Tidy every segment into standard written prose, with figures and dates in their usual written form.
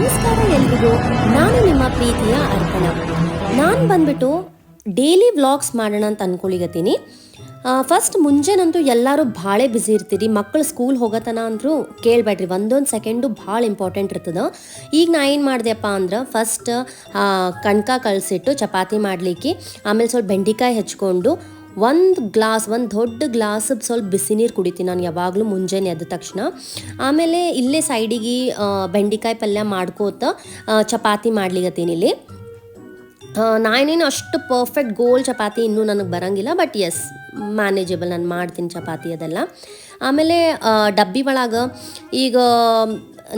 ನಮಸ್ಕಾರ ಎಲ್ರಿಗೂ. ನಾನು ನಿಮ್ಮ ಪ್ರೀತಿಯ ಅರ್ಪಣಾ. ನಾನು ಬಂದ್ಬಿಟ್ಟು ಡೈಲಿ ವ್ಲಾಗ್ಸ್ ಮಾಡೋಣ ಅಂತ ಅಂದ್ಕೊಳಿಗತ್ತೀನಿ. ಫಸ್ಟ್ ಮುಂಜಾನಂತೂ ಎಲ್ಲರೂ ಭಾಳ ಬ್ಯುಸಿ ಇರ್ತೀರಿ. ಮಕ್ಕಳು ಸ್ಕೂಲ್ ಹೋಗತನ ಅಂದರೂ ಕೇಳಬೇಡ್ರಿ, ಒಂದೊಂದು ಸೆಕೆಂಡು ಭಾಳ ಇಂಪಾರ್ಟೆಂಟ್ ಇರ್ತದೆ. ಈಗ ನಾ ಏನು ಮಾಡಿದೆಪ್ಪ ಅಂದ್ರೆ ಫಸ್ಟ್ ಕಣ್ಕ ಕಳಿಸಿಟ್ಟು ಚಪಾತಿ ಮಾಡಲಿಕ್ಕೆ, ಆಮೇಲೆ ಸ್ವಲ್ಪ ಬೆಂಡೆಕಾಯಿ ಹೆಚ್ಕೊಂಡು ಒಂದು ದೊಡ್ಡ ಗ್ಲಾಸ್ ಸ್ವಲ್ಪ ಬಿಸಿ ನೀರು ಕುಡಿತೀನಿ ನಾನು ಯಾವಾಗಲೂ ಮುಂಜಾನೆ ಎದ್ದ ತಕ್ಷಣ. ಆಮೇಲೆ ಇಲ್ಲೇ ಸೈಡಿಗೆ ಬೆಂಡೆಕಾಯಿ ಪಲ್ಯ ಮಾಡ್ಕೋತ ಚಪಾತಿ ಮಾಡ್ಲಿಗತ್ತೀನಿ ಇಲ್ಲಿ. ನಾನೇನು ಅಷ್ಟು ಪರ್ಫೆಕ್ಟ್ ಗೋಲ್ ಚಪಾತಿ ಇನ್ನೂ ನನಗೆ ಬರೋಂಗಿಲ್ಲ, ಬಟ್ ಎಸ್ ಮ್ಯಾನೇಜಬಲ್ ನಾನು ಮಾಡ್ತೀನಿ ಚಪಾತಿ ಅದೆಲ್ಲ. ಆಮೇಲೆ ಡಬ್ಬಿ ಒಳಗೆ ಈಗ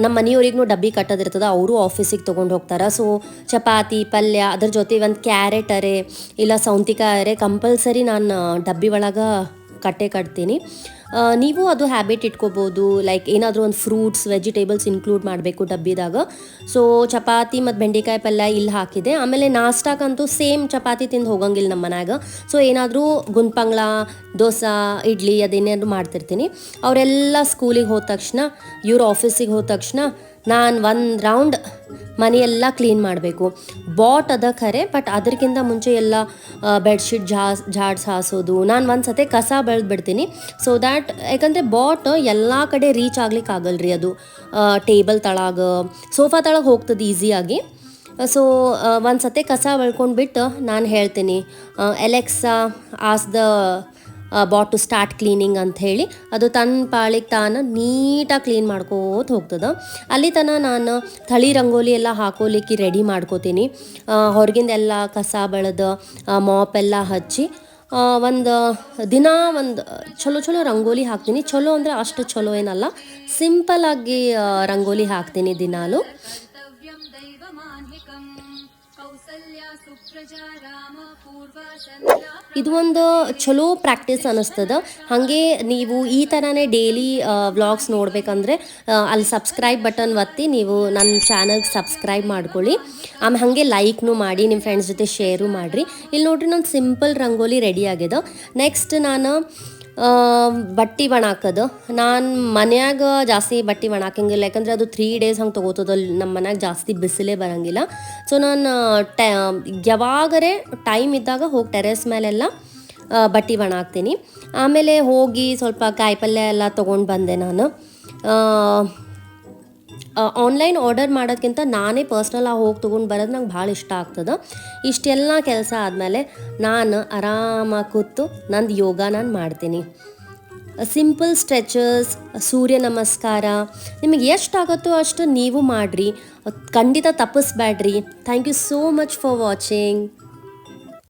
ನಮ್ಮ ಮನೆಯವ್ರಿಗೂ ಡಬ್ಬಿ ಕಟ್ಟೋದಿರ್ತದೆ, ಅವರು ಆಫೀಸಿಗೆ ತೊಗೊಂಡು ಹೋಗ್ತಾರೆ. ಸೊ ಚಪಾತಿ ಪಲ್ಯ ಅದ್ರ ಜೊತೆ ಒಂದು ಕ್ಯಾರೆಟ್ ಅರೆ ಇಲ್ಲ ಸೌಂತಿಕಾಯಿ ಅರೆ ಕಂಪಲ್ಸರಿ ನಾನು ಡಬ್ಬಿ ಒಳಗೆ ಕಟ್ತೀನಿ. ನೀವು ಅದು ಹ್ಯಾಬಿಟ್ ಇಟ್ಕೋಬೋದು, ಲೈಕ್ ಏನಾದರೂ ಒಂದು ಫ್ರೂಟ್ಸ್ ವೆಜಿಟೇಬಲ್ಸ್ ಇನ್ಕ್ಲೂಡ್ ಮಾಡಬೇಕು ಡಬ್ಬಿದಾಗ. ಸೊ ಚಪಾತಿ ಮತ್ತು ಬೆಂಡೆಕಾಯಿ ಪಲ್ಯ ಇಲ್ಲಿ ಹಾಕಿದೆ. ಆಮೇಲೆ ನಾಷ್ಟಾಕಂತೂ ಸೇಮ್ ಚಪಾತಿ ತಿಂದು ಹೋಗಂಗಿಲ್ಲ ನಮ್ಮ ಮನ್ಯಾಗ. ಸೊ ಏನಾದರೂ ಗುಂಡ್ಪಂಗ್ಳ ದೋಸೆ ಇಡ್ಲಿ ಅದೇನಾದ್ರು ಮಾಡ್ತಿರ್ತೀನಿ. ಅವರೆಲ್ಲ ಸ್ಕೂಲಿಗೆ ಹೋದ ತಕ್ಷಣ, ಇವ್ರು ಆಫೀಸಿಗೆ ಹೋದ ತಕ್ಷಣ ನಾನು ಒಂದು ರೌಂಡ್ ಮನೆಯೆಲ್ಲ ಕ್ಲೀನ್ ಮಾಡಬೇಕು. ಬಾಟ್ ಅದ ಖರೆ, ಬಟ್ ಅದಕ್ಕಿಂತ ಮುಂಚೆ ಎಲ್ಲ ಬೆಡ್ಶೀಟ್ ಜಾಡ್ಸ್ ಹಾಸೋದು. ನಾನು ಒಂದು ಸತಿ ಕಸ ಬೆಳೆದ್ಬಿಡ್ತೀನಿ, ಸೊ ದ್ಯಾಟ್ ಯಾಕಂದರೆ ಬಾಟ್ ಎಲ್ಲ ಕಡೆ ರೀಚ್ ಆಗ್ಲಿಕ್ಕೆ ಆಗಲ್ರಿ. ಅದು ಟೇಬಲ್ ತಳಗ ಸೋಫಾ ತಳಗೆ ಹೋಗ್ತದೆ ಈಸಿಯಾಗಿ. ಸೊ ಒಂದು ಸತಿ ಕಸ ಬೆಳ್ಕೊಂಡ್ಬಿಟ್ಟು ನಾನು ಹೇಳ್ತೀನಿ, Alexa ask the bot to start cleaning ಅಂತ ಹೇಳಿ ಅದು ತನ್ನ ಪಾಳಿಗೆ ತಾನು ನೀಟಾಗಿ ಕ್ಲೀನ್ ಮಾಡ್ಕೋತ ಹೋಗ್ತದೆ. ಅಲ್ಲಿ ತನಕ ನಾನು ಥಳಿ ರಂಗೋಲಿ ಎಲ್ಲ ಹಾಕೋಲಿಕ್ಕೆ ರೆಡಿ ಮಾಡ್ಕೋತೀನಿ. ಹೊರಗಿಂದೆಲ್ಲ ಕಸ ಬೆಳೆದು ಮಾಪ್ ಎಲ್ಲ ಹಚ್ಚಿ ಒಂದು ದಿನ ಚಲೋ ರಂಗೋಲಿ ಹಾಕ್ತೀನಿ. ಚಲೋ ಅಂದರೆ ಅಷ್ಟು ಚಲೋ ಏನಲ್ಲ, ಸಿಂಪಲ್ಲಾಗಿ ರಂಗೋಲಿ ಹಾಕ್ತೀನಿ ದಿನಾಲು. ಇದು ಒಂದು ಚಲೋ ಪ್ರಾಕ್ಟೀಸ್ ಅನ್ನಿಸ್ತದೆ. ಹಾಗೆ ನೀವು ಈ ಥರನೇ ಡೈಲಿ ವ್ಲಾಗ್ಸ್ ನೋಡಬೇಕಂದ್ರೆ ಅಲ್ಲಿ ಸಬ್ಸ್ಕ್ರೈಬ್ ಬಟನ್ ಒತ್ತಿ ನೀವು ನನ್ನ ಚಾನಲ್ಗೆ ಸಬ್ಸ್ಕ್ರೈಬ್ ಮಾಡ್ಕೊಳ್ಳಿ. ಆಮೇಲೆ ಹಾಗೆ ಲೈಕ್ನು ಮಾಡಿ, ನಿಮ್ಮ ಫ್ರೆಂಡ್ಸ್ ಜೊತೆ ಶೇರು ಮಾಡಿರಿ. ಇಲ್ಲಿ ನೋಡ್ರಿ ನನ್ನ ಸಿಂಪಲ್ ರಂಗೋಲಿ ರೆಡಿ ಆಗಿದೆ. ನೆಕ್ಸ್ಟ್ ನಾನು ಬಟ್ಟೆ ಒಣಾಕೋದು. ನಾನು ಮನ್ಯಾಗ ಜಾಸ್ತಿ ಬಟ್ಟೆ ಒಣಾಕಂಗಿಲ್ಲ, ಯಾಕಂದರೆ ಅದು 3 days ಹಂಗೆ ತೊಗೋತದ. ನಮ್ಮ ಮನ್ಯಾಗ ಜಾಸ್ತಿ ಬಿಸಿಲೇ ಬರೋಂಗಿಲ್ಲ. ಸೊ ನಾನು ಯಾವಾಗರೇ ಟೈಮ್ ಇದ್ದಾಗ ಹೋಗಿ ಟೆರೆಸ್ ಮೇಲೆಲ್ಲ ಬಟ್ಟೆ ಒಣಾಕ್ತೀನಿ. ಆಮೇಲೆ ಹೋಗಿ ಸ್ವಲ್ಪ ಕಾಯಿಪಲ್ಯ ಎಲ್ಲ ತೊಗೊಂಡು ಬಂದೆ ನಾನು. ಆನ್ಲೈನ್ ಆರ್ಡರ್ ಮಾಡೋದಕ್ಕಿಂತ ನಾನೇ ಪರ್ಸ್ನಲಾಗಿ ಹೋಗಿ ತೊಗೊಂಡು ಬರೋದು ನಂಗೆ ಭಾಳ ಇಷ್ಟ ಆಗ್ತದೆ. ಇಷ್ಟೆಲ್ಲ ಕೆಲಸ ಆದಮೇಲೆ ನಾನು ಆರಾಮಾಗಿ ಕೂತು ನಂದು ಯೋಗ ನಾನು ಮಾಡ್ತೀನಿ. ಸಿಂಪಲ್ ಸ್ಟ್ರೆಚಸ್, ಸೂರ್ಯ ನಮಸ್ಕಾರ, ನಿಮಗೆ ಎಷ್ಟಾಗುತ್ತೋ ಅಷ್ಟು ನೀವು ಮಾಡಿರಿ, ಖಂಡಿತ ತಪ್ಪಿಸ್ಬೇಡ್ರಿ. Thank you so much for watching.